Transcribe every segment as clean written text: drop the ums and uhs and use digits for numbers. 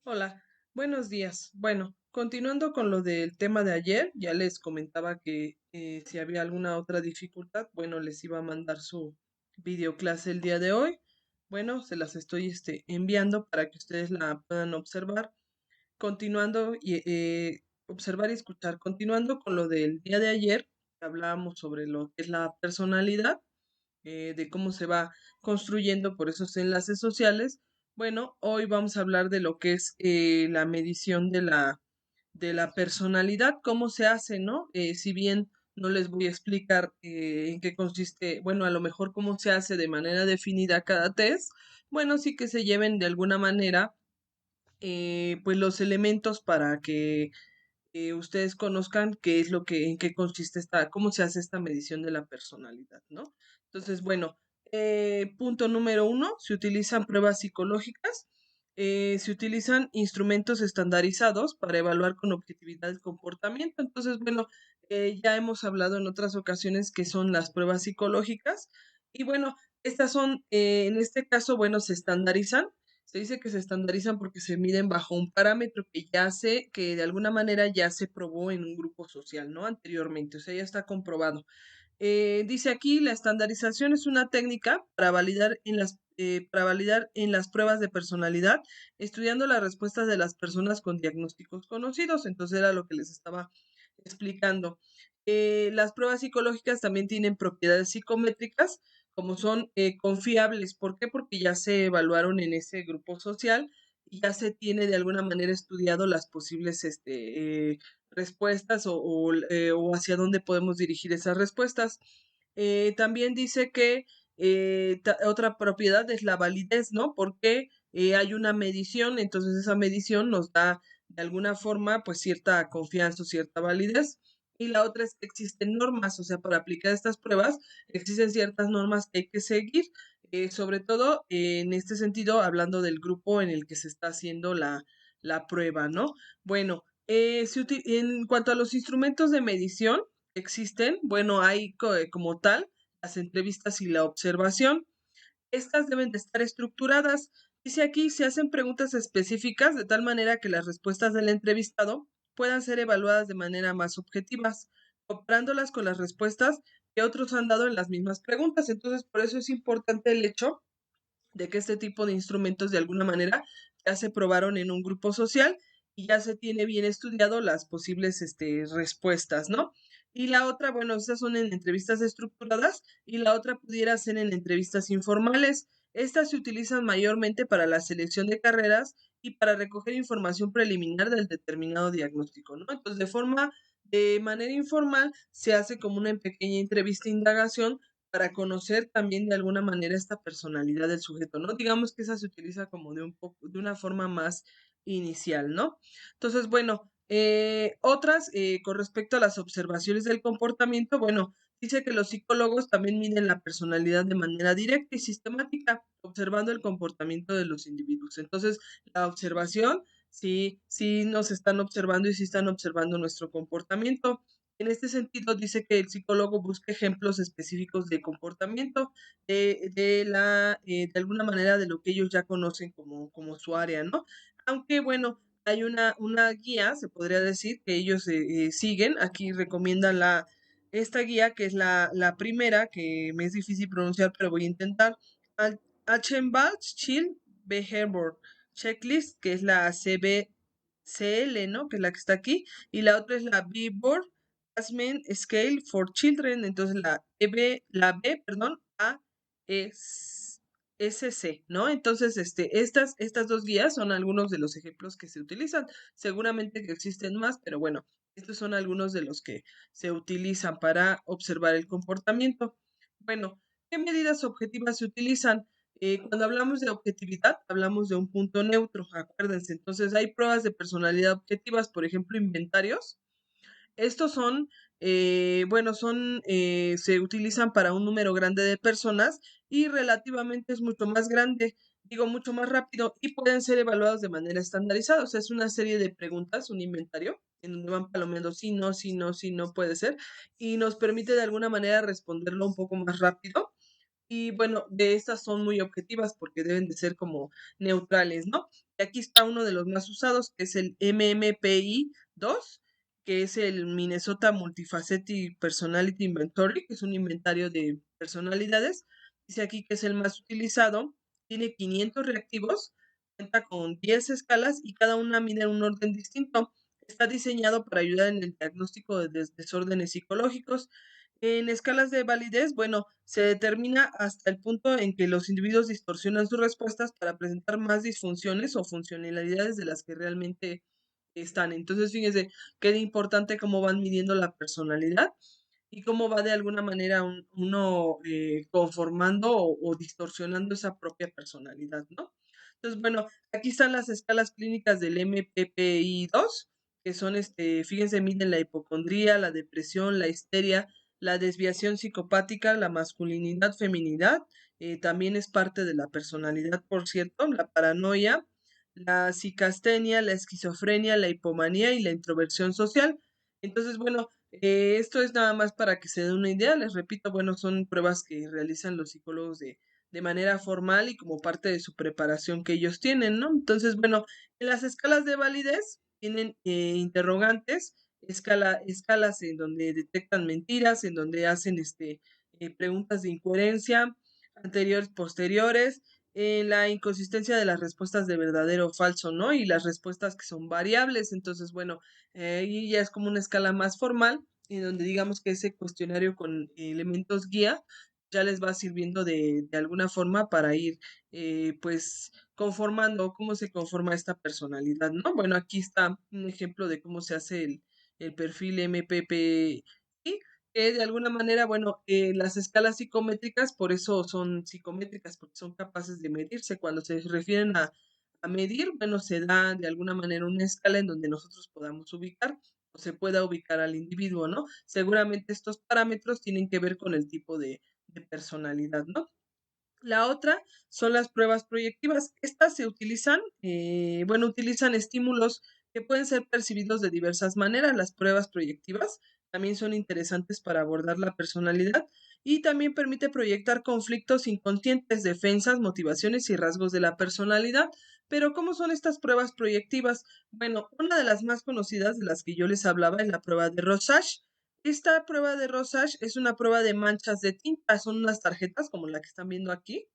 Hola, buenos días. Bueno, continuando con lo del tema de ayer, ya les comentaba que si había alguna otra dificultad, bueno, les iba a mandar su videoclase el día de hoy. Bueno, se las estoy enviando para que ustedes la puedan observar. Continuando y observar y escuchar. Continuando con lo del día de ayer, hablábamos sobre lo que es la personalidad, de cómo se va construyendo por esos enlaces sociales. Bueno, hoy vamos a hablar de lo que es la medición de la personalidad, cómo se hace, ¿no? Si bien no les voy a explicar en qué consiste, bueno, a lo mejor cómo se hace de manera definida cada test, bueno, sí que se lleven de alguna manera pues los elementos para que ustedes conozcan qué es lo que, en qué consiste esta, cómo se hace esta medición de la personalidad, ¿no? Entonces, bueno, punto número uno, se utilizan pruebas psicológicas, se utilizan instrumentos estandarizados para evaluar con objetividad el comportamiento. Entonces, bueno, ya hemos hablado en otras ocasiones que son las pruebas psicológicas y bueno, estas son, en este caso, bueno, se estandarizan. Se dice que se estandarizan porque se miden bajo un parámetro que de alguna manera ya se probó en un grupo social, ¿no? Anteriormente, o sea, ya está comprobado. Dice aquí, la estandarización es una técnica para validar en las pruebas de personalidad, estudiando las respuestas de las personas con diagnósticos conocidos. Entonces era lo que les estaba explicando. Las pruebas psicológicas también tienen propiedades psicométricas, como son confiables. ¿Por qué? Porque ya se evaluaron en ese grupo social y ya se tiene de alguna manera estudiado las posibles respuestas o hacia dónde podemos dirigir esas respuestas. También dice que otra propiedad es la validez, ¿no? Porque hay una medición, entonces esa medición nos da de alguna forma pues cierta confianza o cierta validez. Y la otra es que existen normas, o sea, para aplicar estas pruebas existen ciertas normas que hay que seguir, sobre todo en este sentido, hablando del grupo en el que se está haciendo la prueba, ¿no? Bueno, en cuanto a los instrumentos de medición existen, bueno, hay como tal las entrevistas y la observación. Estas deben de estar estructuradas. Dice aquí, se hacen preguntas específicas de tal manera que las respuestas del entrevistado puedan ser evaluadas de manera más objetivas, comparándolas con las respuestas que otros han dado en las mismas preguntas. Entonces, por eso es importante el hecho de que este tipo de instrumentos de alguna manera ya se probaron en un grupo social y ya se tiene bien estudiado las posibles respuestas, ¿no? Y la otra, bueno, estas son en entrevistas estructuradas y la otra pudiera ser en entrevistas informales. Estas se utilizan mayormente para la selección de carreras y para recoger información preliminar del determinado diagnóstico, ¿no? Entonces, de manera informal, se hace como una pequeña entrevista indagación para conocer también de alguna manera esta personalidad del sujeto, ¿no? Digamos que esa se utiliza como de un poco, de una forma más inicial, ¿no? Entonces, bueno, otras con respecto a las observaciones del comportamiento, bueno, dice que los psicólogos también miden la personalidad de manera directa y sistemática, observando el comportamiento de los individuos. Entonces, la observación, sí, sí nos están observando y sí están observando nuestro comportamiento. En este sentido, dice que el psicólogo busca ejemplos específicos de comportamiento de alguna manera de lo que ellos ya conocen como su área, ¿no? Aunque, bueno, hay una guía, se podría decir, que ellos siguen. Aquí recomiendan esta guía, que es la primera, que me es difícil pronunciar, pero voy a intentar. Achenbach Chill Behavior Checklist, que es la CBCL, ¿no? Que es la que está aquí. Y la otra es la B-Board Assessment Scale for Children. Entonces perdón, SC, ¿no? Entonces, estas dos guías son algunos de los ejemplos que se utilizan. Seguramente que existen más, pero bueno, estos son algunos de los que se utilizan para observar el comportamiento. Bueno, ¿qué medidas objetivas se utilizan? Cuando hablamos de objetividad, hablamos de un punto neutro, acuérdense. Entonces, hay pruebas de personalidad objetivas, por ejemplo, inventarios. Estos son, bueno, se utilizan para un número grande de personas y relativamente es mucho más grande, digo, mucho más rápido y pueden ser evaluados de manera estandarizada. O sea, es una serie de preguntas, un inventario, en donde van palomeando sí, no, sí, no, sí, no puede ser, y nos permite de alguna manera responderlo un poco más rápido. Y bueno, de estas son muy objetivas porque deben de ser como neutrales, ¿no? Y aquí está uno de los más usados, que es el MMPI-2, que es el Minnesota Multifaceted Personality Inventory, que es un inventario de personalidades. Dice aquí que es el más utilizado, tiene 500 reactivos, cuenta con 10 escalas y cada una mide en un orden distinto. Está diseñado para ayudar en el diagnóstico de desórdenes psicológicos. En escalas de validez, bueno, se determina hasta el punto en que los individuos distorsionan sus respuestas para presentar más disfunciones o funcionalidades de las que realmente están. Entonces, fíjense qué importante cómo van midiendo la personalidad y cómo va de alguna manera uno conformando o distorsionando esa propia personalidad, ¿no? Entonces, bueno, aquí están las escalas clínicas del MPPI-2, que son, fíjense, miden la hipocondría, la depresión, la histeria, la desviación psicopática, la masculinidad, feminidad, también es parte de la personalidad, por cierto, la paranoia, la psicastenia, la esquizofrenia, la hipomanía y la introversión social. Entonces, bueno, esto es nada más para que se den una idea. Les repito, bueno, son pruebas que realizan los psicólogos de manera formal y como parte de su preparación que ellos tienen, ¿no? Entonces, bueno, en las escalas de validez tienen interrogantes, escalas en donde detectan mentiras, en donde hacen preguntas de incoherencia, anteriores, posteriores, en la inconsistencia de las respuestas de verdadero o falso, ¿no? Y las respuestas que son variables. Entonces, bueno, y ya es como una escala más formal, en donde digamos que ese cuestionario con elementos guía ya les va sirviendo de alguna forma para ir, pues, conformando cómo se conforma esta personalidad, ¿no? Bueno, aquí está un ejemplo de cómo se hace el perfil MPPI, que de alguna manera, bueno, las escalas psicométricas, por eso son psicométricas, porque son capaces de medirse. Cuando se refieren a medir, bueno, se da de alguna manera una escala en donde nosotros podamos ubicar o se pueda ubicar al individuo, ¿no? Seguramente estos parámetros tienen que ver con el tipo de personalidad, ¿no? La otra son las pruebas proyectivas. Estas se utilizan, bueno, utilizan estímulos que pueden ser percibidos de diversas maneras. Las pruebas proyectivas también son interesantes para abordar la personalidad y también permite proyectar conflictos inconscientes, defensas, motivaciones y rasgos de la personalidad. Pero, ¿cómo son estas pruebas proyectivas? Bueno, una de las más conocidas de las que yo les hablaba es la prueba de Rorschach. Esta prueba de Rorschach es una prueba de manchas de tinta, son unas tarjetas como la que están viendo aquí,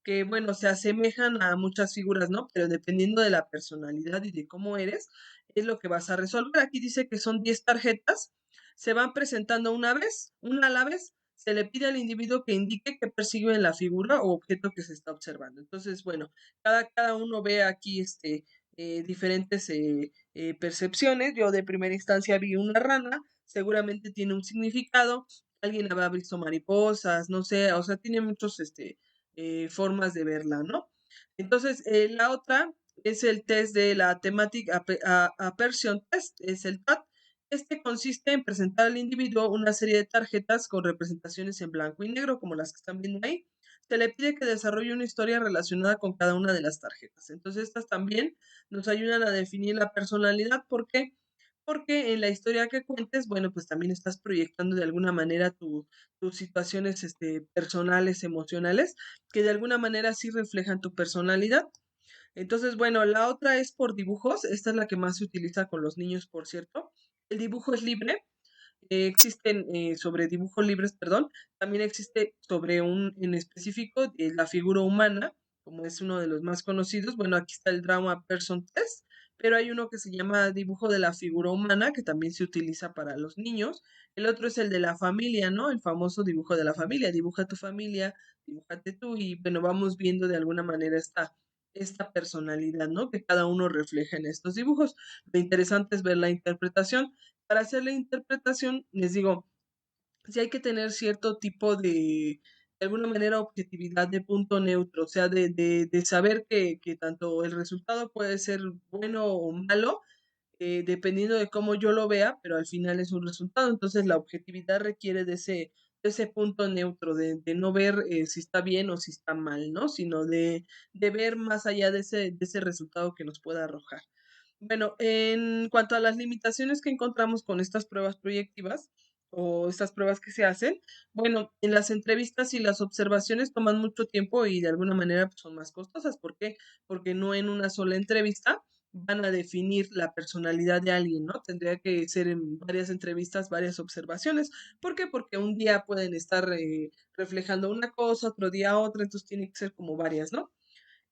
que bueno, se asemejan a muchas figuras, ¿no? Pero dependiendo de la personalidad y de cómo eres, es lo que vas a resolver. Aquí dice que son 10 tarjetas, se van presentando una a la vez, se le pide al individuo que indique qué percibe en la figura o objeto que se está observando. Entonces, bueno, cada uno ve aquí diferentes percepciones. Yo de primera instancia vi una rana, seguramente tiene un significado, alguien habrá visto mariposas, no sé, o sea, tiene muchos formas de verla, ¿no? Entonces, la otra es el test de la Thematic Aversion Test, es el TAT. Este consiste en presentar al individuo una serie de tarjetas con representaciones en blanco y negro, como las que están viendo ahí. Se le pide que desarrolle una historia relacionada con cada una de las tarjetas. Entonces, estas también nos ayudan a definir la personalidad. ¿Por qué? Porque en la historia que cuentes, bueno, pues también estás proyectando de alguna manera tus situaciones personales, emocionales, que de alguna manera sí reflejan tu personalidad. Entonces, bueno, la otra es por dibujos. Esta es la que más se utiliza con los niños, por cierto. El dibujo es libre. Existen sobre dibujos libres, perdón. También existe sobre un en específico la figura humana, como es uno de los más conocidos. Bueno, aquí está el Drama Person Test, pero hay uno que se llama dibujo de la figura humana, que también se utiliza para los niños. El otro es el de la familia, ¿no? El famoso dibujo de la familia. Dibuja tu familia, dibújate tú y bueno, vamos viendo de alguna manera esta personalidad, ¿no? Que cada uno refleja en estos dibujos. Lo interesante es ver la interpretación. Para hacer la interpretación, les digo, sí hay que tener cierto tipo de alguna manera, objetividad de punto neutro, o sea, de saber que tanto el resultado puede ser bueno o malo, dependiendo de cómo yo lo vea, pero al final es un resultado. Entonces, la objetividad requiere de ese punto neutro, de no ver si está bien o si está mal, ¿no? Sino de ver más allá de ese resultado que nos pueda arrojar. Bueno, en cuanto a las limitaciones que encontramos con estas pruebas proyectivas, o estas pruebas que se hacen, bueno, en las entrevistas y las observaciones toman mucho tiempo y de alguna manera pues, son más costosas. ¿Por qué? Porque no en una sola entrevista van a definir la personalidad de alguien, ¿no? Tendría que ser en varias entrevistas, varias observaciones. ¿Por qué? Porque un día pueden estar reflejando una cosa, otro día otra, entonces tiene que ser como varias, ¿no?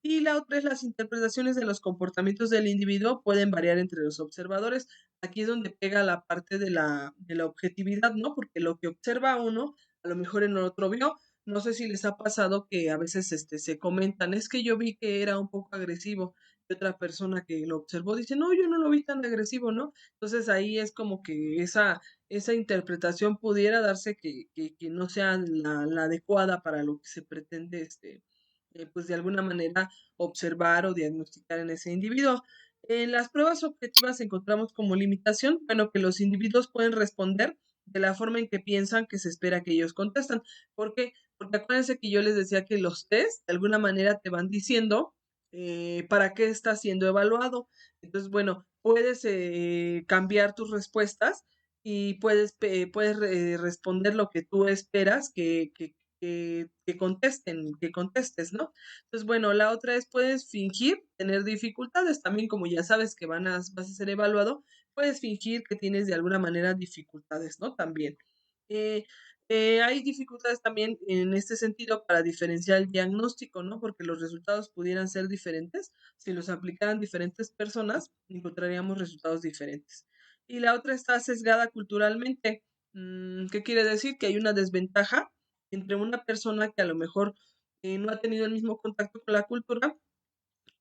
Y la otra es las interpretaciones de los comportamientos del individuo pueden variar entre los observadores. Aquí es donde pega la parte de la objetividad, ¿no? Porque lo que observa uno, a lo mejor en otro vio. No sé si les ha pasado que a veces se comentan, es que yo vi que era un poco agresivo. Y otra persona que lo observó dice, no, yo no lo vi tan agresivo, ¿no? Entonces ahí es como que esa interpretación pudiera darse que no sea la adecuada para lo que se pretende pues de alguna manera observar o diagnosticar en ese individuo. En las pruebas objetivas encontramos como limitación, bueno, que los individuos pueden responder de la forma en que piensan que se espera que ellos contestan. ¿Por qué? Porque acuérdense que yo les decía que los test de alguna manera te van diciendo para qué está siendo evaluado. Entonces, bueno, puedes cambiar tus respuestas y puedes responder lo que tú esperas que contestes, ¿no? Entonces, bueno, la otra es puedes fingir tener dificultades, también como ya sabes que vas a ser evaluado, puedes fingir que tienes de alguna manera dificultades, ¿no? También. Eh, hay dificultades también en este sentido para diferenciar el diagnóstico, ¿no? Porque los resultados pudieran ser diferentes. Si los aplicaran diferentes personas, encontraríamos resultados diferentes. Y la otra está sesgada culturalmente. ¿Qué quiere decir? Que hay una desventaja entre una persona que a lo mejor no ha tenido el mismo contacto con la cultura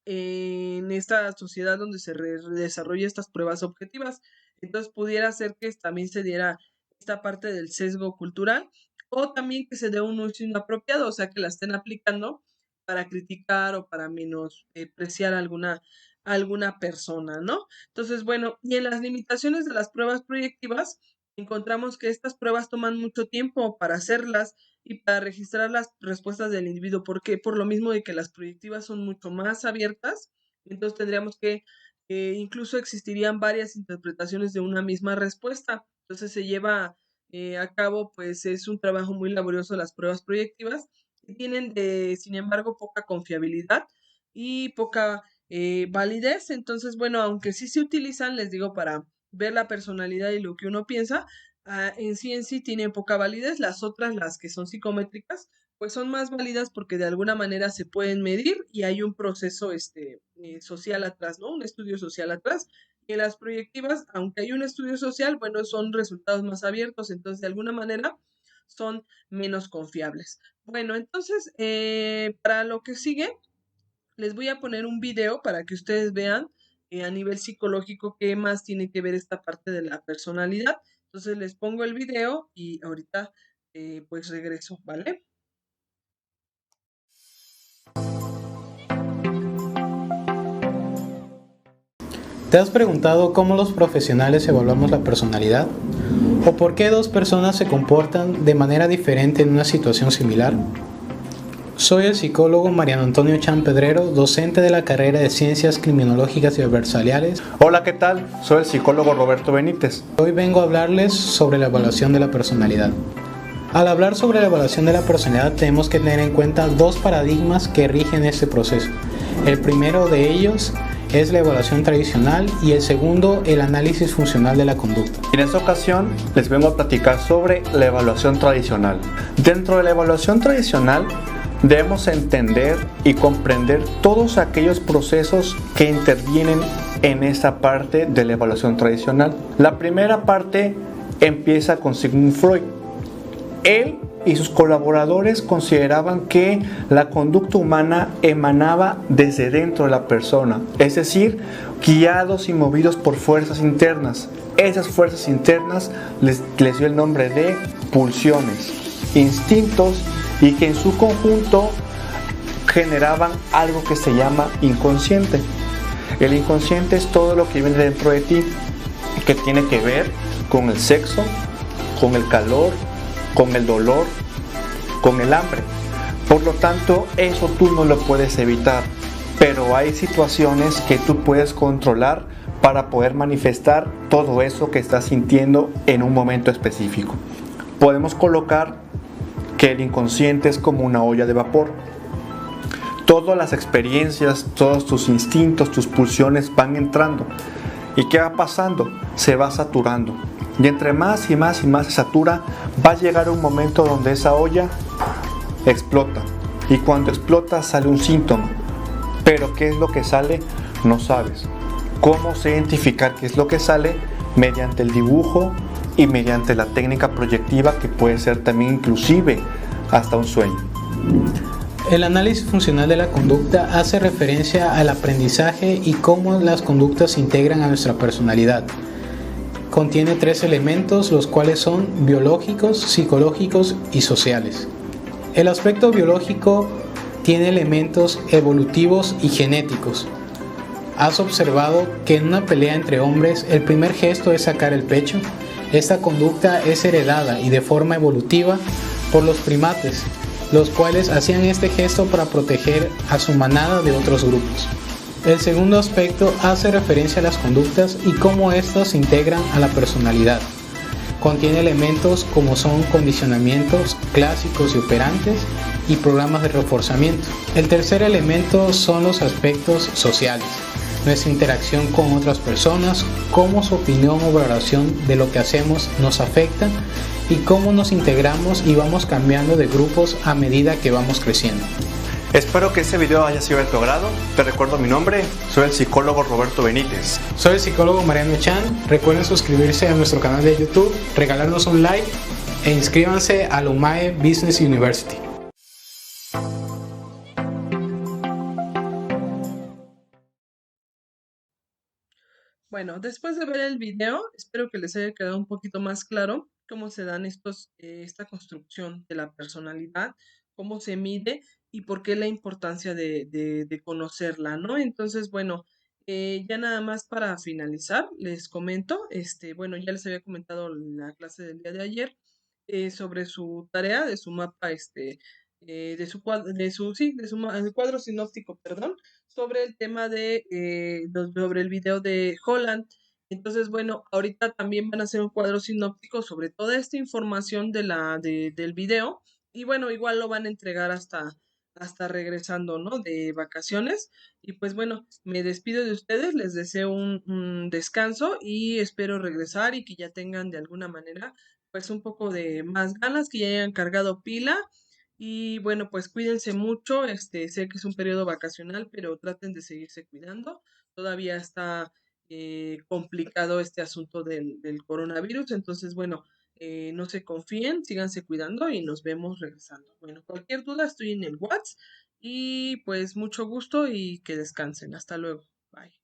en esta sociedad donde se desarrolla estas pruebas objetivas. Entonces pudiera ser que también se diera esta parte del sesgo cultural o también que se dé un uso inapropiado, o sea, que la estén aplicando para criticar o para menospreciar alguna persona, ¿no? Entonces, bueno, y en las limitaciones de las pruebas proyectivas, encontramos que estas pruebas toman mucho tiempo para hacerlas y para registrar las respuestas del individuo. ¿Por qué? Por lo mismo de que las proyectivas son mucho más abiertas, entonces tendríamos que, incluso existirían varias interpretaciones de una misma respuesta. Entonces se lleva a cabo, pues es un trabajo muy laborioso las pruebas proyectivas y tienen, sin embargo, poca confiabilidad y poca validez. Entonces, bueno, aunque sí se utilizan, les digo, para ver la personalidad y lo que uno piensa, en sí tienen poca validez. Las otras, las que son psicométricas, pues son más válidas porque de alguna manera se pueden medir y hay un proceso social atrás, ¿no? Un estudio social atrás. Y en las proyectivas, aunque hay un estudio social, bueno, son resultados más abiertos, entonces de alguna manera son menos confiables. Bueno, entonces, para lo que sigue, les voy a poner un video para que ustedes vean a nivel psicológico qué más tiene que ver esta parte de la personalidad. Entonces les pongo el video y ahorita pues regreso, ¿vale? ¿Te has preguntado cómo los profesionales evaluamos la personalidad? ¿O por qué dos personas se comportan de manera diferente en una situación similar? Soy el psicólogo Mariano Antonio Chan Pedrero, docente de la carrera de Ciencias Criminológicas y Adversariales. Hola, ¿qué tal? Soy el psicólogo Roberto Benítez. Hoy vengo a hablarles sobre la evaluación de la personalidad. Al hablar sobre la evaluación de la personalidad tenemos que tener en cuenta dos paradigmas que rigen este proceso. El primero de ellos es la evaluación tradicional y el segundo el análisis funcional de la conducta. En esta ocasión les vengo a platicar sobre la evaluación tradicional. Dentro de la evaluación tradicional debemos entender y comprender todos aquellos procesos que intervienen en esta parte de la evaluación tradicional. La primera parte empieza con Sigmund Freud. Él y sus colaboradores consideraban que la conducta humana emanaba desde dentro de la persona, es decir, guiados y movidos por fuerzas internas. Esas fuerzas internas les dio el nombre de pulsiones, instintos, y que en su conjunto generaban algo que se llama inconsciente. El inconsciente es todo lo que viene dentro de ti, que tiene que ver con el sexo, con el calor, con el dolor, con el hambre. Por lo tanto, eso tú no lo puedes evitar, pero hay situaciones que tú puedes controlar para poder manifestar todo eso que estás sintiendo en un momento específico. Podemos colocar que el inconsciente es como una olla de vapor. Todas las experiencias, todos tus instintos, tus pulsiones van entrando. ¿Y qué va pasando? Se va saturando. Y entre más y más y más se satura, va a llegar un momento donde esa olla explota. Y cuando explota sale un síntoma. Pero ¿qué es lo que sale? No sabes. ¿Cómo se identificar qué es lo que sale? Mediante el dibujo y mediante la técnica proyectiva, que puede ser también inclusive hasta un sueño. El análisis funcional de la conducta hace referencia al aprendizaje y cómo las conductas se integran a nuestra personalidad. Contiene 3 elementos, los cuales son biológicos, psicológicos y sociales. El aspecto biológico tiene elementos evolutivos y genéticos. ¿Has observado que en una pelea entre hombres el primer gesto es sacar el pecho? Esta conducta es heredada y de forma evolutiva por los primates, los cuales hacían este gesto para proteger a su manada de otros grupos. El segundo aspecto hace referencia a las conductas y cómo éstas se integran a la personalidad. Contiene elementos como son condicionamientos clásicos y operantes y programas de reforzamiento. El tercer elemento son los aspectos sociales, nuestra interacción con otras personas, cómo su opinión o valoración de lo que hacemos nos afecta y cómo nos integramos y vamos cambiando de grupos a medida que vamos creciendo. Espero que este video haya sido de tu agrado. Te recuerdo mi nombre, soy el psicólogo Roberto Benítez. Soy el psicólogo Mariano Chan. Recuerden suscribirse a nuestro canal de YouTube, regalarnos un like e inscríbanse a la UMAE Business University. Bueno, después de ver el video, espero que les haya quedado un poquito más claro cómo se dan esta construcción de la personalidad, cómo se mide y por qué la importancia de conocerla, ¿no? Entonces, bueno, ya nada más para finalizar, les comento, bueno, ya les había comentado en la clase del día de ayer sobre su tarea, de su mapa, de su cuadro sinóptico, perdón, sobre el tema sobre el video de Holland. Entonces, bueno, ahorita también van a hacer un cuadro sinóptico sobre toda esta información del video. Y bueno, igual lo van a entregar hasta regresando, ¿no? De vacaciones. Y pues bueno, me despido de ustedes, les deseo un descanso y espero regresar y que ya tengan de alguna manera pues un poco de más ganas, que ya hayan cargado pila y bueno, pues cuídense mucho, sé que es un periodo vacacional, pero traten de seguirse cuidando. Todavía está complicado este asunto del coronavirus, entonces bueno, no se confíen, síganse cuidando y nos vemos regresando. Bueno, cualquier duda estoy en el WhatsApp y pues mucho gusto y que descansen. Hasta luego. Bye.